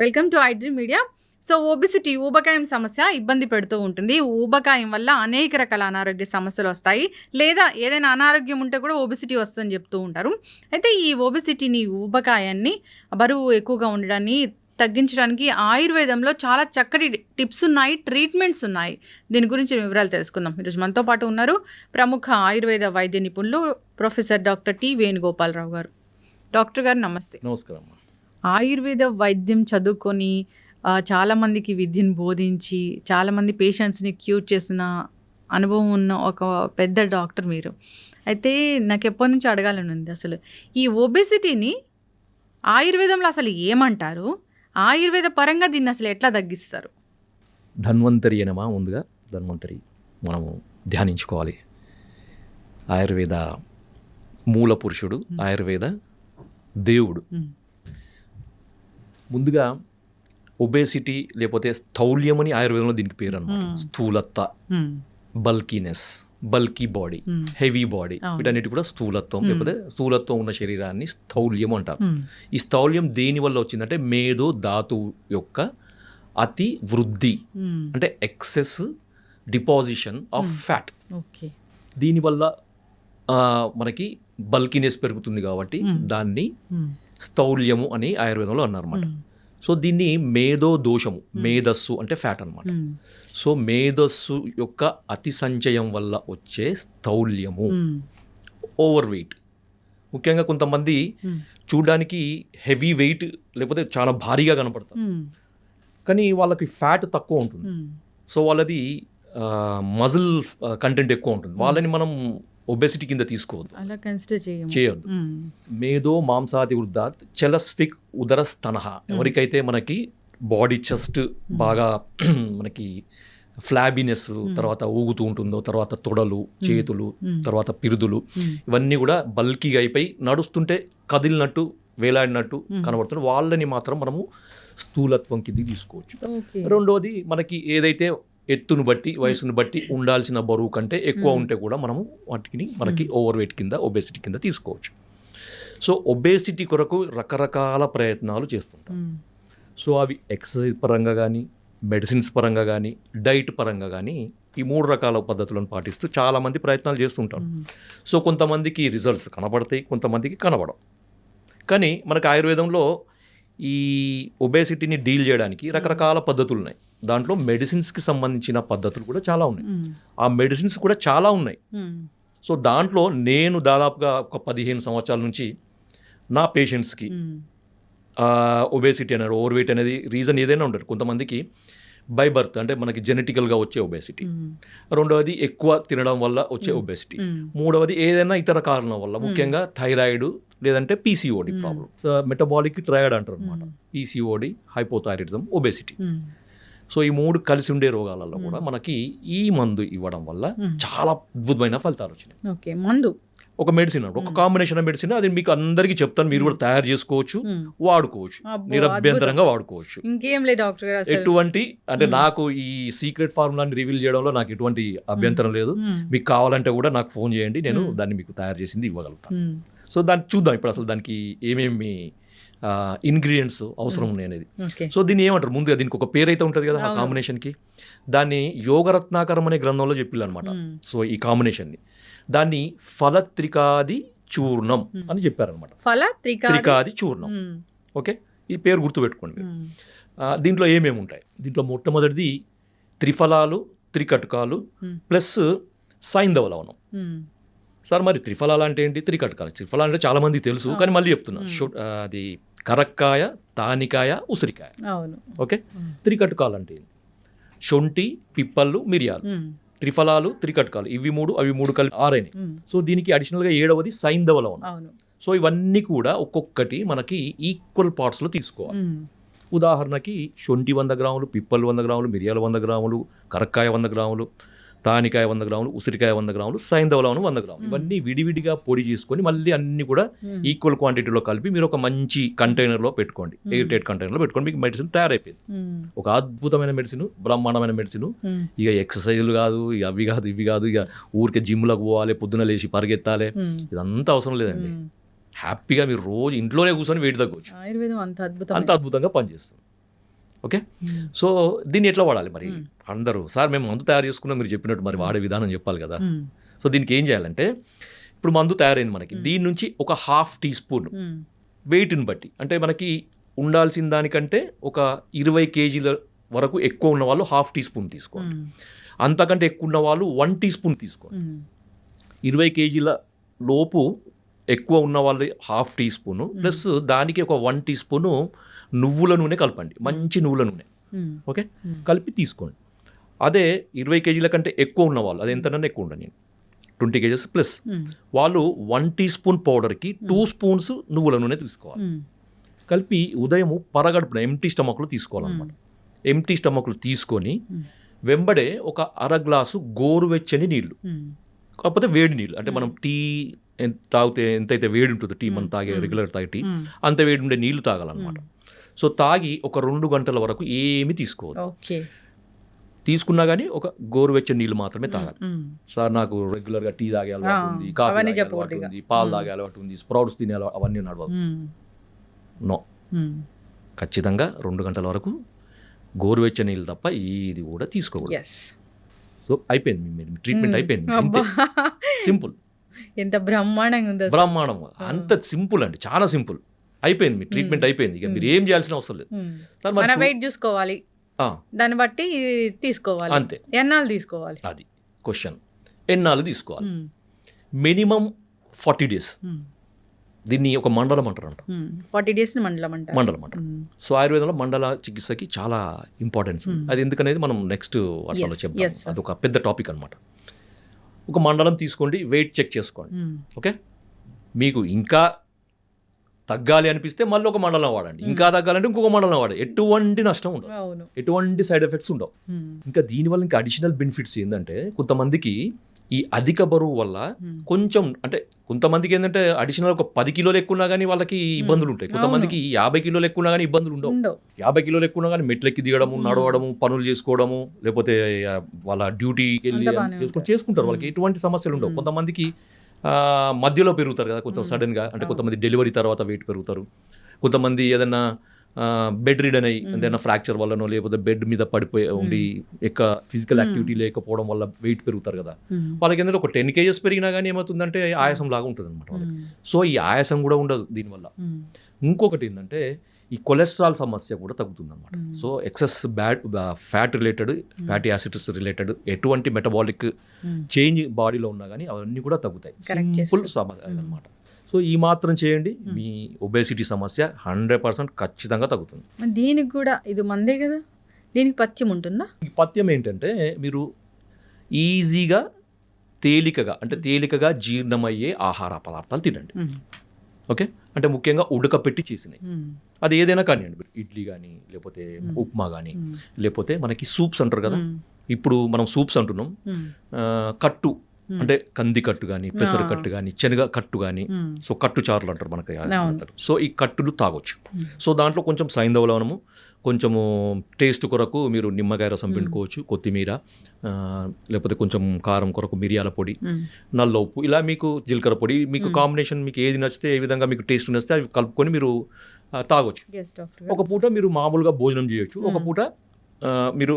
Welcome to iDream media. So obesity ఊబకాయం సమస్య ఇబ్బంది పెడుతూ ఉంటుంది. ఊబకాయం వల్ల అనేక రకాల అనారోగ్య సమస్యలు వస్తాయి, లేదా ఏదైనా అనారోగ్యం ఉంటే కూడా ఓబిసిటీ వస్తుందని చెప్తూ ఉంటారు. అయితే ఈ ఓబిసిటీని, ఊబకాయాన్ని, బరువు ఎక్కువగా ఉండడాన్ని తగ్గించడానికి ఆయుర్వేదంలో చాలా చక్కటి టిప్స్ ఉన్నాయి, ట్రీట్మెంట్స్ ఉన్నాయి. దీని గురించి వివరాలు తెలుసుకుందాం. ఈరోజు మనతో పాటు ఉన్నారు ప్రముఖ ఆయుర్వేద వైద్య నిపుణులు ప్రొఫెసర్ డాక్టర్ టి వేణుగోపాలరావు గారు. డాక్టర్ గారు నమస్తే. నమస్కారం. ఆయుర్వేద వైద్యం చదువుకొని చాలామందికి విద్యను బోధించి చాలామంది పేషెంట్స్ని క్యూర్ చేసిన అనుభవం ఉన్న ఒక పెద్ద డాక్టర్ మీరు. అయితే నాకు ఎప్పటి నుంచి అడగాలని ఉంది, అసలు ఈ ఒబెసిటీని ఆయుర్వేదంలో అసలు ఏమంటారు, ఆయుర్వేద పరంగా దీన్ని అసలు ఎట్లా తగ్గిస్తారు? ధన్వంతరి అనమా, ముందుగా ధన్వంతరి మనము ధ్యానించుకోవాలి. ఆయుర్వేద మూల పురుషుడు, ఆయుర్వేద దేవుడు. ముందుగా ఒబేసిటీ లేకపోతే స్థౌల్యం అని ఆయుర్వేదంలో దీనికి పేరు అనమాట. స్థూలత్వ, బల్కీనెస్, బల్కీ బాడీ, హెవీ బాడీ, వీటన్నిటి కూడా స్థూలత్వం లేకపోతే స్థూలత్వం ఉన్న శరీరాన్ని స్థౌల్యం అంటారు. ఈ స్థౌల్యం దేని వల్ల వచ్చిందంటే మేధో ధాతువు యొక్క అతి వృద్ధి, అంటే ఎక్సెస్ డిపాజిషన్ ఆఫ్ ఫ్యాట్. దీనివల్ల మనకి బల్కీనెస్ పెరుగుతుంది కాబట్టి దాన్ని స్థౌల్యము అని ఆయుర్వేదంలో అన్నారన్నమాట. సో దీన్ని మేధో దోషము, మేధస్సు అంటే ఫ్యాట్ అనమాట. సో మేధస్సు యొక్క అతి సంచయం వల్ల వచ్చే స్థౌల్యము, ఓవర్ వెయిట్. ముఖ్యంగా కొంతమంది చూడడానికి హెవీ వెయిట్ లేకపోతే చాలా భారీగా కనపడతారు, కానీ వాళ్ళకి ఫ్యాట్ తక్కువ ఉంటుంది. సో వాళ్ళది మజిల్ కంటెంట్ ఎక్కువ ఉంటుంది. వాళ్ళని మనం ఒబెసిటీ కింద తీసుకోవద్దు, అలా కన్సిడర్ చేయొద్దు. మేధో మాంసాది వృద్ధాత్ చలస్ఫిక్ ఉదరస్తనః. ఎవరికైతే మనకి బాడీ చెస్ట్ బాగా మనకి ఫ్లాబీనెస్, తర్వాత ఊగుతూ ఉంటుందో, తర్వాత తొడలు, చేతులు, తర్వాత పిరుదులు, ఇవన్నీ కూడా బల్కీగా అయిపోయి నడుస్తుంటే కదిలినట్టు, వేలాడినట్టు కనబడుతుంది. వాళ్ళని మాత్రం మనము స్థూలత్వం కింద తీసుకోవచ్చు. రెండోది, మనకి ఏదైతే ఎత్తును బట్టి, వయసును బట్టి ఉండాల్సిన బరువు కంటే ఎక్కువ ఉంటే కూడా మనము వాటిని మనకి ఓవర్ వెయిట్ కింద, ఒబేసిటీ కింద తీసుకోవచ్చు. సో ఒబేసిటీ కొరకు రకరకాల ప్రయత్నాలు చేస్తుంటాం. సో అవి ఎక్సర్సైజ్ పరంగా కానీ, మెడిసిన్స్ పరంగా కానీ, డైట్ పరంగా కానీ, ఈ 3 రకాల పద్ధతులను పాటిస్తూ చాలామంది ప్రయత్నాలు చేస్తుంటారు. సో కొంతమందికి రిజల్ట్స్ కనబడతాయి, కొంతమందికి కనబడవు. కానీ మనకి ఆయుర్వేదంలో ఈ ఒబేసిటీని డీల్ చేయడానికి రకరకాల పద్ధతులు ఉన్నాయి. దాంట్లో మెడిసిన్స్కి సంబంధించిన పద్ధతులు కూడా చాలా ఉన్నాయి. ఆ మెడిసిన్స్ కూడా చాలా ఉన్నాయి. సో దాంట్లో నేను దాదాపుగా ఒక 15 సంవత్సరాల నుంచి నా పేషెంట్స్కి ఒబేసిటీ అనేది, ఓవర్ వెయిట్ అనేది రీజన్ ఏదైనా ఉండదు. కొంతమందికి బై బర్త్ అంటే మనకి జెనెటికల్గా వచ్చే ఒబేసిటీ, రెండవది ఎక్కువ తినడం వల్ల వచ్చే ఒబేసిటీ, మూడవది ఏదైనా ఇతర కారణం వల్ల, ముఖ్యంగా థైరాయిడ్ లేదంటే పీసీఓడి ప్రాబ్లం, మెటబాలిక్ ట్రయాడ్ అంటారు అనమాట. PCOD, hypothyroidism, obesity. సో ఈ 3 కలిసి ఉండే రోగాలలో కూడా మనకి ఈ మందు ఇవ్వడం వల్ల చాలా అద్భుతమైన ఫలితాలు వచ్చినాయి. మందు ఒక మెడిసిన్, ఒక కాంబినేషన్ ఆఫ్ మెడిసిన్, అది మీకు అందరికీ చెప్తాను. మీరు కూడా తయారు చేసుకోవచ్చు, వాడుకోవచ్చు, నిరభ్యంతరంగా వాడుకోవచ్చు. ఇంకేం లేదు డాక్టర్ గారు, ఎటువంటి అంటే నాకు ఈ సీక్రెట్ ఫార్ములాని రివీల్ చేయడంలో నాకు ఎటువంటి అభ్యంతరం లేదు. మీకు కావాలంటే కూడా నాకు ఫోన్ చేయండి, నేను దాన్ని మీకు తయారు చేసింది ఇవ్వగలుగుతాను. సో దాన్ని చూద్దాం ఇప్పుడు అసలు దానికి ఏమేమి ఇంగ్రీడియంట్స్ అవసరం ఉన్నాయి అనేది. సో దీన్ని ఏమంటారు, ముందుగా దీనికి ఒక పేరు అయితే ఉంటుంది కదా ఆ కాంబినేషన్కి. దాన్ని యోగరత్నాకరం అనే గ్రంథంలో చెప్పిల్లు అనమాట. సో ఈ కాంబినేషన్ని దాన్ని ఫలత్రికాది చూర్ణం అని చెప్పారనమాట. త్రికాది చూర్ణం. ఓకే, ఈ పేరు గుర్తుపెట్టుకోండి. దీంట్లో ఏమేమి ఉంటాయి, దీంట్లో మొట్టమొదటిది త్రిఫలాలు, త్రికటకాలు ప్లస్ సైంధవ లవణం. సార్ మరి త్రిఫలాలు అంటే ఏంటి, త్రికటకాలు? త్రిఫలాలు అంటే చాలా మందికి తెలుసు, కానీ మళ్ళీ చెప్తున్నా. అది కరక్కాయ, తానికాయ, ఉసిరికాయ. ఓకే, త్రికటకాలు అంటే శొంఠి, పిప్పళ్ళు, మిరియాలు. త్రిఫలాలు, త్రికటకాలు, ఇవి 3 అవి 3 కలిపి 6 అయినాయి. సో దీనికి అడిషనల్గా 7వది సైంధవ లవణం. సో ఇవన్నీ కూడా ఒక్కొక్కటి మనకి ఈక్వల్ పార్ట్స్లో తీసుకోవాలి. ఉదాహరణకి శొంఠి 100 గ్రాములు, పిప్పళ్ళు 100 గ్రాములు, మిరియాలు 100 గ్రాములు, కరక్కాయ 100 గ్రాములు, తానికాయ 100 గ్రాములు, ఉసిరికాయ 100 గ్రాములు, సైంధవ లవణం 100 గ్రాములు. ఇవన్నీ విడివిడిగా పొడి చేసుకొని మళ్ళీ అన్ని కూడా ఈక్వల్ క్వాంటిటీలో కలిపి మీరు ఒక మంచి కంటైనర్లో పెట్టుకోండి, ఎయిర్ టైట్ కంటైనర్లో పెట్టుకోండి. మీకు మెడిసిన్ తయారైపోయింది, ఒక అద్భుతమైన మెడిసిన్, బ్రహ్మాండమైన మెడిసిన్. ఇక ఎక్సర్సైజులు కాదు, ఇక అవి కాదు, ఇవి కాదు, ఇక ఊరికే జిమ్లకు పోవాలి, పొద్దున లేచి పరిగెత్తాలి, ఇదంతా అవసరం లేదండి. హ్యాపీగా మీరు రోజు ఇంట్లోనే కూర్చొని వెయిట్ తగ్గవచ్చు. ఆయుర్వేదం అంత అద్భుతంగా పనిచేస్తుంది. ఓకే, సో దీన్ని ఎట్లా వాడాలి మరి? అందరూ సార్ మేము మందు తయారు చేసుకున్నాం, మీరు చెప్పినట్టు మరి వాడే విధానం చెప్పాలి కదా. సో దీనికి ఏం చేయాలంటే, ఇప్పుడు మందు తయారైంది మనకి, దీని నుంచి ఒక 1/2 టీ స్పూన్ వెయిట్ని బట్టి, అంటే మనకి ఉండాల్సిన దానికంటే ఒక 20 కేజీల వరకు ఎక్కువ ఉన్న వాళ్ళు 1/2 టీ స్పూన్ తీసుకోండి, అంతకంటే ఎక్కువ ఉన్న వాళ్ళు 1 టీ స్పూన్ తీసుకోండి. 20 కేజీల లోపు ఎక్కువ ఉన్న వాళ్ళు 1/2 టీ స్పూను ప్లస్ దానికి ఒక 1 టీ స్పూను నువ్వుల నూనె కలపండి, మంచి నువ్వుల నూనె. ఓకే, కలిపి తీసుకోండి. అదే 20 కేజీల కంటే ఎక్కువ ఉన్న వాళ్ళు, అది ఎంతనన్నా ఎక్కువ ఉండదు, నేను 20 కేజెస్ ప్లస్ వాళ్ళు 1 టీ స్పూన్ పౌడర్కి 2 స్పూన్స్ నువ్వుల నూనె తీసుకోవాలి. కలిపి ఉదయం పరగడుపున ఎంటీ స్టమక్లో తీసుకోవాలన్నమాట. ఎంటీ స్టమక్లో తీసుకొని వెంబడే ఒక 1/2 గ్లాసు గోరువెచ్చని నీళ్ళు, కాకపోతే వేడి నీళ్ళు, అంటే మనం టీ తాగితే ఎంతైతే వేడి ఉంటుందో, టీ మనం తాగే రెగ్యులర్ తాగే టీ అంత వేడి ఉండే నీళ్ళు తాగాలన్నమాట. సో తాగి ఒక 2 గంటల వరకు ఏమి తీసుకోవాలి. తీసుకున్నా కానీ ఒక గోరువెచ్చని నీళ్ళు మాత్రమే తాగాలి. సార్ నాకు రెగ్యులర్గా టీ తాగే అలవాటు ఉంది, కాఫీ తాగే అలవాటు ఉంది, పాలు తాగే అలవాటు ఉంది, స్ప్రౌట్స్ తినే అవన్నీ నడవదు. నో, ఖచ్చితంగా 2 గంటల వరకు గోరువెచ్చని నీళ్ళు తప్ప ఇది కూడా తీసుకోకూడదు. సో అయిపోయింది, మీ ట్రీట్మెంట్ అయిపోయింది. అంతే సింపుల్. ఎంత బ్రహ్మాండంగా ఉంది, బ్రహ్మాండం, అంత సింపుల్ అండి, చాలా సింపుల్. అయిపోయింది, మీ ట్రీట్మెంట్ అయిపోయింది. ఇక మీరు ఏం చేయాల్సిన అవసరం లేదు. మన వెయిట్ చూసుకోవాలి, దాన్ని బట్టి తీసుకోవాలి. అంతే. ఎన్నాళ్ళు తీసుకోవాలి, అది క్వశ్చన్. ఎన్నాళ్ళు తీసుకోవాలి? Minimum 40 days. దీన్ని ఒక మండలం అంటారంట. 40 డేస్ మండలం అంటారు. మండలం అంటారు. సో ఆయుర్వేదంలో మండల చికిత్సకి చాలా ఇంపార్టెన్స్. అది ఎందుకనేది మనం నెక్స్ట్ వాటిలో చెప్తాం. అదొక పెద్ద టాపిక్ అనమాట. ఒక మండలం తీసుకోండి, వెయిట్ చెక్ చేసుకోండి. ఓకే, మీకు ఇంకా తగ్గాలి అనిపిస్తే మళ్ళీ ఒక మండలం వాడండి, ఇంకా తగ్గాలంటే ఇంకొక మండలం వాడండి. ఎటువంటి నష్టం ఉండదు, ఎటువంటి సైడ్ ఎఫెక్ట్స్ ఉండవు. ఇంకా దీనివల్ల ఇంకా అడిషనల్ బెనిఫిట్స్ ఏంటంటే, కొంతమందికి ఈ అధిక బరువు వల్ల కొంచెం, అంటే కొంతమందికి ఏంటంటే అడిషనల్ ఒక 10 కిలోలు ఎక్కువ ఉన్నా కానీ వాళ్ళకి ఇబ్బందులు ఉంటాయి. కొంతమందికి 50 కిలోలు ఎక్కువ ఉన్నా కానీ ఇబ్బందులు ఉండవు. 50 కిలోలు ఎక్కువ ఉన్నా కానీ మెట్లెక్కి దిగడము, నడవడము, పనులు చేసుకోవడము, లేకపోతే వాళ్ళ డ్యూటీకి వెళ్ళి చేసుకుంటారు, వాళ్ళకి ఎటువంటి సమస్యలు ఉండవు. కొంతమందికి మధ్యలో పెరుగుతారు కదా కొంచెం సడన్గా, అంటే కొంతమంది డెలివరీ తర్వాత వెయిట్ పెరుగుతారు, కొంతమంది ఏదైనా బెడ్ రిడన్ అయ్యి ఏదైనా ఫ్రాక్చర్ వల్లనో లేకపోతే బెడ్ మీద పడిపోయి ఉండి ఫిజికల్ యాక్టివిటీ లేకపోవడం వల్ల వెయిట్ పెరుగుతారు కదా, వాళ్ళకి ఏంటంటే ఒక 10 కేజెస్ పెరిగినా కానీ ఏమవుతుందంటే ఆయాసం లాగా ఉంటుంది అనమాట వాళ్ళకి. సో ఈ ఆయాసం కూడా ఉండదు దీనివల్ల. ఇంకొకటి ఏంటంటే ఈ కొలెస్ట్రాల్ సమస్య కూడా తగ్గుతుంది అనమాట. So excess fat related, fatty acids related ఎటువంటి మెటబాలిక్ చేంజ్ బాడీలో ఉన్నా కానీ అవన్నీ కూడా తగ్గుతాయి. సింపుల్ సమస్య అనమాట. సో ఈ మాత్రం చేయండి, మీ ఒబేసిటీ సమస్య 100% ఖచ్చితంగా తగ్గుతుంది. దీనికి కూడా ఇది మందే కదా, దీనికి పథ్యం ఉంటుందా? ఈ పథ్యం ఏంటంటే, మీరు ఈజీగా తేలికగా జీర్ణమయ్యే ఆహార పదార్థాలు తినండి. ఓకే, అంటే ముఖ్యంగా ఉడకపెట్టి చేసినాయి, అది ఏదైనా కానివ్వండి, ఇడ్లీ కానీ లేకపోతే ఉప్మా కానీ, లేకపోతే మనకి సూప్స్ అంటారు కదా, ఇప్పుడు మనం సూప్స్ అంటున్నాం, కట్టు అంటే కంది కట్టు కానీ, పెసర కట్టు కానీ, శనగ కట్టు కానీ, సో కట్టు చారులు అంటారు మనకి. సో ఈ కట్టులు తాగొచ్చు. సో దాంట్లో కొంచెం సైంధవ లవణము, కొంచెము టేస్ట్ కొరకు మీరు నిమ్మకాయ రసం పిండుకోవచ్చు, కొత్తిమీర, లేకపోతే కొంచెం కారం కొరకు మిరియాల పొడి, నల్ల ఉప్పు, ఇలా మీకు జీలకర్ర పొడి, మీకు కాంబినేషన్ మీకు ఏది నచ్చితే, ఏ విధంగా మీకు టేస్ట్ నచ్చితే అవి కలుపుకొని మీరు తాగొచ్చు. ఒక పూట మీరు మామూలుగా భోజనం చేయొచ్చు, ఒక పూట మీరు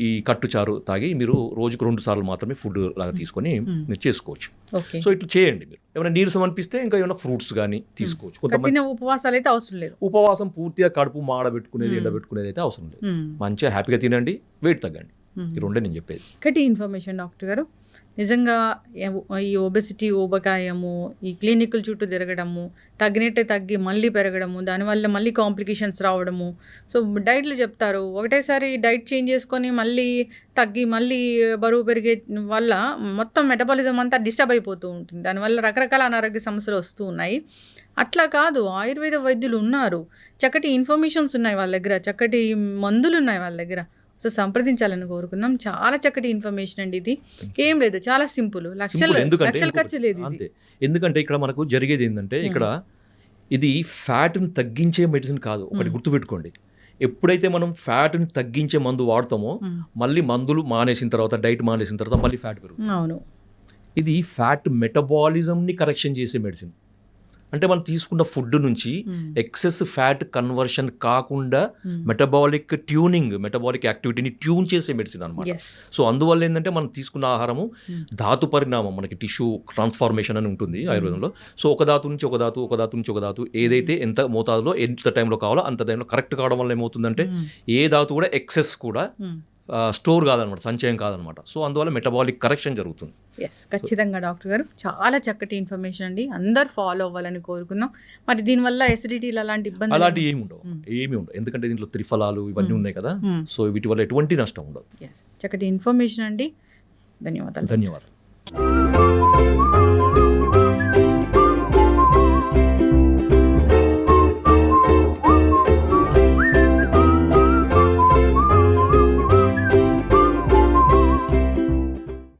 ఈ కట్టుచారు తాగి మీరు రోజుకు 2 సార్లు మాత్రమే ఫుడ్ లాగా తీసుకొని మీరు చేసుకోవచ్చు. సో ఇట్లా చేయండి. మీరు ఏమైనా నీరసం అనిపిస్తే ఇంకా ఏమైనా ఫ్రూట్స్ కానీ తీసుకోవచ్చు. కొంతమంది ఉపవాసాలు అయితే అవసరం లేదు, ఉపవాసం పూర్తిగా కడుపు మాడబెట్టుకునేది, ఎండబెట్టుకునేది అయితే అవసరం లేదు. మంచిగా హ్యాపీగా తినండి, వెయిట్ తగ్గండి. ఈ రెండే నేను చెప్పేది. ఒకటి ఇన్ఫర్మేషన్ డాక్టర్ గారు, నిజంగా ఈ ఒబెసిటీ, ఊబకాయము, ఈ క్లినిక్ల చుట్టూ తిరగడము, తగ్గినట్టే తగ్గి మళ్ళీ పెరగడము, దానివల్ల మళ్ళీ కాంప్లికేషన్స్ రావడము. సో డైట్లు చెప్తారు, ఒకటేసారి డైట్ చేంజ్ చేసుకొని మళ్ళీ తగ్గి మళ్ళీ బరువు పెరిగే వల్ల మొత్తం మెటబాలిజం అంతా డిస్టర్బ్ అయిపోతూ ఉంటుంది. దానివల్ల రకరకాల అనారోగ్య సమస్యలు వస్తూ ఉన్నాయి. అట్లా కాదు, ఆయుర్వేద వైద్యులు ఉన్నారు, చక్కటి ఇన్ఫర్మేషన్స్ ఉన్నాయి వాళ్ళ దగ్గర, చక్కటి మందులు ఉన్నాయి వాళ్ళ దగ్గర. సో సంప్రదించాలని కోరుకుందాం. చాలా చక్కటి ఇన్ఫర్మేషన్ అండి ఇది. ఏం లేదు, చాలా సింపుల్, లక్షల ఖర్చు లేదు. అంతే. ఎందుకంటే ఇక్కడ మనకు జరిగేది ఏంటంటే, ఇక్కడ ఇది ఫ్యాట్ని తగ్గించే మెడిసిన్ కాదు. ఒకటి గుర్తుపెట్టుకోండి, ఎప్పుడైతే మనం ఫ్యాట్ని తగ్గించే మందు వాడతామో మళ్ళీ మందులు మానేసిన తర్వాత, డైట్ మానేసిన తర్వాత మళ్ళీ ఫ్యాట్ పెరుగుతుంది. అవును, ఇది ఫ్యాట్ మెటబాలిజంని కరెక్షన్ చేసే మెడిసిన్. అంటే మనం తీసుకున్న ఫుడ్ నుంచి ఎక్సెస్ ఫ్యాట్ కన్వర్షన్ కాకుండా మెటబాలిక్ ట్యూనింగ్, మెటబాలిక్ యాక్టివిటీని ట్యూన్ చేసే మెడిసిన్ అనమాట. ఎస్. సో అందువల్ల ఏంటంటే మనం తీసుకున్న ఆహారము ధాతు పరిణామం, మనకి టిష్యూ ట్రాన్స్ఫార్మేషన్ అని ఉంటుంది ఆయుర్వేదంలో. సో ఒక ధాతు నుంచి ఒక ధాతు, ఒక ధాతు నుంచి ఒక ధాతు, ఏదైతే ఎంత మోతాదులో ఎంత టైంలో కావాలో అంత టైంలో కరెక్ట్ కావడం వల్ల ఏమవుతుందంటే ఏ ధాతు కూడా ఎక్సెస్ కూడా స్టోర్ కాదనమాట, సంచయం కాదనమాట. సో అందువల్ల మెటబాలిక్ కరెక్షన్ జరుగుతుంది. ఎస్, ఖచ్చితంగా డాక్టర్ గారు చాలా చక్కటి ఇన్ఫర్మేషన్ అండి. అందరు ఫాలో అవ్వాలని కోరుకుందాం. మరి దీనివల్ల ఎసిడిటీలు అలాంటి ఇబ్బంది అలాంటి ఏమి ఉండవు, ఎందుకంటే దీంట్లో త్రిఫలాలు ఇవన్నీ ఉన్నాయి కదా. సో వీటి వల్ల ఎటువంటి నష్టం ఉండదు. చక్కటి ఇన్ఫర్మేషన్ అండి. ధన్యవాదాలు. ధన్యవాదాలు.